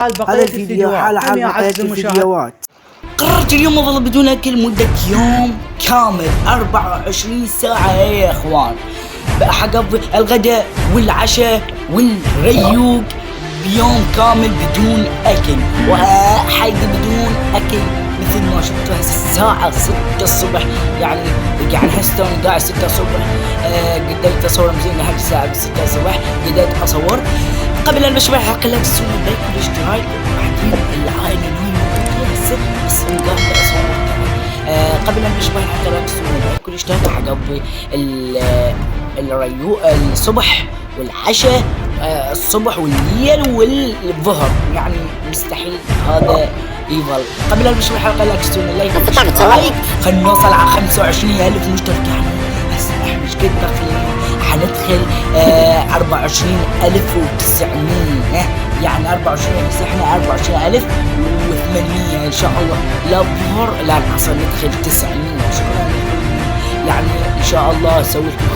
هذا الفيديو حلقة بقية الفيديوهات. قررت اليوم اظل بدون اكل مدة يوم كامل 24 ساعة يا اخوان. حقضي الغداء والعشاء والريوق بيوم كامل بدون اكل، وحيدي بدون اكل مثل ما شفتوا الساعة 6 الصبح. يعني هسه انا قاعد 6 الصبح. قدرت اصور مزين لحد الساعة 6 الصبح. قدرت اصور. قبل ان نشرح الحلقة لا تنسون اللايك والاشتراك وبعدين العائلة نايمة هسه بس قاعد اصور. قبل ان نشرح الحلقة لا تنسون اللايك والاشتراك حقضي الريوق الصبح والعشاء، الصبح والليل والظهر. يعني مستحيل هذا يظل. قبل ان نشوف الحلقه لا تنسون اللايك والاشتراك. خلينا نوصل على 25,000 مشترك. يعني هسه احنا ايش قد داخلين؟ حندخل 24,900. يعني 24 هسه احنا 24,800 ان شاء الله. لا الظهر لا العصر ندخل 900. شكرا لكم. يعني ان شاء الله اسوي لكم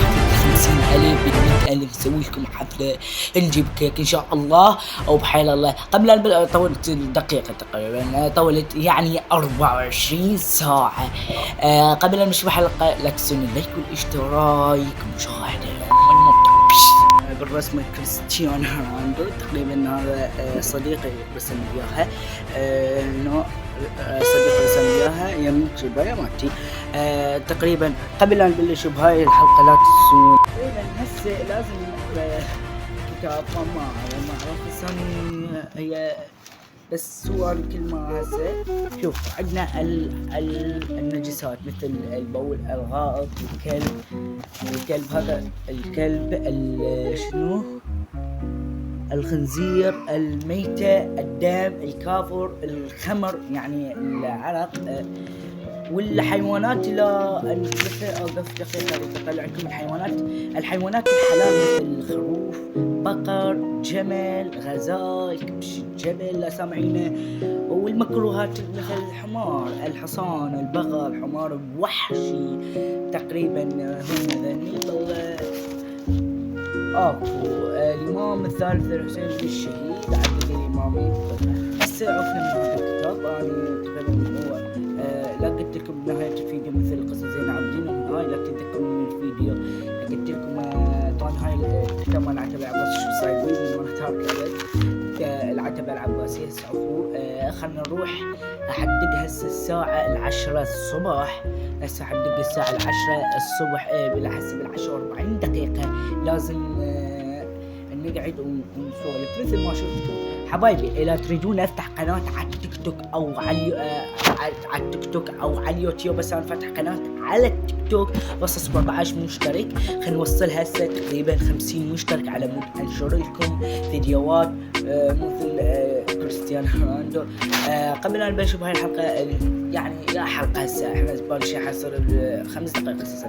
50,000 ب100,000. نسوي لكم حفلة، نجيب كيك ان شاء الله او بحيل الله. قبل ان طولت دقيقة تقريبا، طولت يعني 24 ساعة. قبل ان نشوف الحلقة لا تنسون اللايك والاشتراك. مشاهدة بالرسمة كريستيانو رونالدو. تقريبا هذا صديقي رسم اياها. صديقي رسم اياها يمين شبايا مالتي. تقريبا قبل ان نبلش بهاي الحلقة لا تنسون تقريبا هسه لازم كتاب ما اعرف هي بس صور كل ما هسه. شوف عندنا النجسات مثل البول، الغائط، الكلب هذا الكلب، شنو، الخنزير، الميتة، الدم، الكافور، الخمر يعني العرق، والحيوانات. لا اوقف دقيقة اطلع لكم الحيوانات الحلال مثل الخروف، بقر، جمل، غزال، كبش الجبل لا سامعينه. والمكروهات مثل الحمار، الحصان، البغل، الحمار الوحشي. تقريبا هم ذني. الإمام الثالث الحسين بن الشهيد عدد الإمامين. هسه عرفنا من هذا الكتاب. أنا تقريبا هو لا قلت لكم بنهاية الفيديو مثل قصص زين العابدين ومن هاي لا تتذكرون من الفيديو. قلت لكم طبعا هاي الكتاب مال العتبة العباسي شو صاير بيه من مرة العتبة العباسية. هسه خلنا نروح. أحدد هسه الساعة 10 الصبح. هسه أحدد الساعة 10 الصبح. بالحسب 10:40 دقيقة لازم نقعد ونسولف مثل ما شفتوا حبايبي. إذا تريدون أفتح قناة على التيك توك أو على التيك توك أو على اليوتيوب، بس أنا فاتح قناة على التيك توك بس 17 مشترك. خلينا نوصل هسه تقريبا 50 مشترك على مود أنشر لكم فيديوهات مثل كريستيانو رونالدو. قبل أن نبلش بهاي الحلقة، يعني لا حلقة هسه احنا بنبلش حصل 5 دقائق هسه.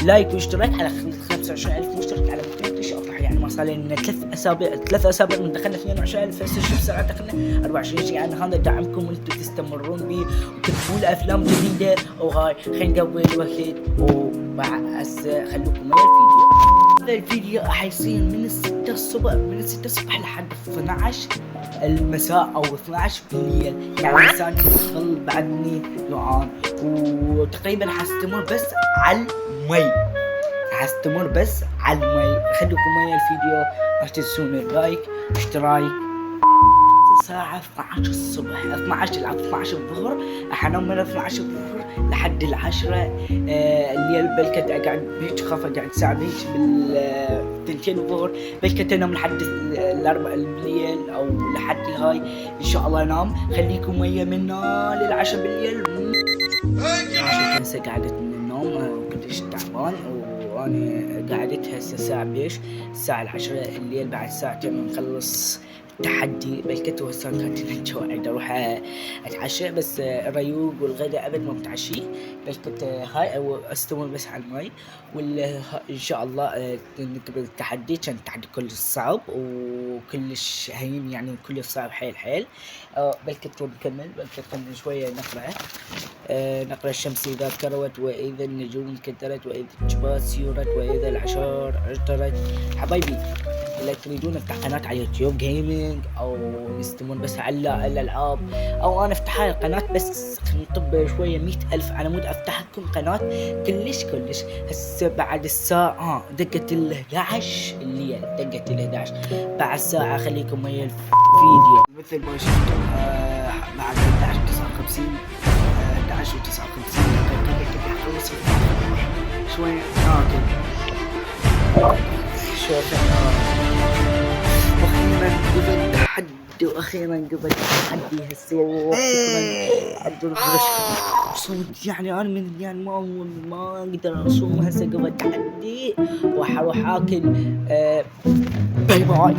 لايك واشتراك على 25,000 مشترك على 200 شهر. يعني ما صار لنا 3 اسابيع من دخلنا 22,000. هسه شوف ساعة دخلنا 24. يعني هذا دعمكم وانتم تستمرون بي وتكتبوا لي افلام جديدة وهاي. خلينا نقضي الوقت وبعد هسه خلوكم ويا الفيديو. هذا الفيديو حيصير من 6 الصبح لحد 12 المساء او 12 بالليل. يعني الانسان يدخل بعدني جوعان. وتقريبا حستمر بس على المي. خلوكم ويا الفيديو. لا تنسون اللايك اشتراك. الساعة 12 الصبح 12 الظهر. احنا من 12 الظهر لحد 10 الليل. بلكت اقعد بيك خاف اقعد ساعة بيك بال2 الظهر. بلكت انام لحد 4 الليل او لحد هاي ان شاء الله انام. خليكم ويا منا لل10 بالليل. عشان هسه قعدت من النوم كنتش تعبان. وانا قعدت هسه الساعة بيش الساعة 10 الليل. بعد ساعتين نخلص تحدي بلكت. وهسه كانت الجوعي اروح اتعشى. بس الريوق والغداء ابد ما بتعشي. بلكت هاي او استمر بس على المي. ان شاء الله نكبر التحدي. كان التحدي كلش صعب وكلش هين. يعني كلش صعب حيل. بلكت ونكمل. بلكت خلنا شوية نقرأ الشمس إذا كروت وإذا النجوم كدرت وإذا الجبال سيرت وإذا العشار عطرت. حبايبي اذا تريدون افتح قناه على يوتيوب جيمنج او يستمون بس على الالعاب، او انا افتح هاي القناه بس نطب شويه 100,000 على مود افتح لكم قناه كلش. هسه بعد الساعه دقت ال11 الليل، دقت ال11 بعد ساعه خليكم ويا الفيديو مثل ما شفتم. بعد 11:59 11:59 خلص شويه ناكل شوف واخيرا قبل تحدي هسه عدوا الغرش صوت. يعني انا من يعني ما اقدر اصوم هسه قبل تحدي وحروح اكل. باي باي.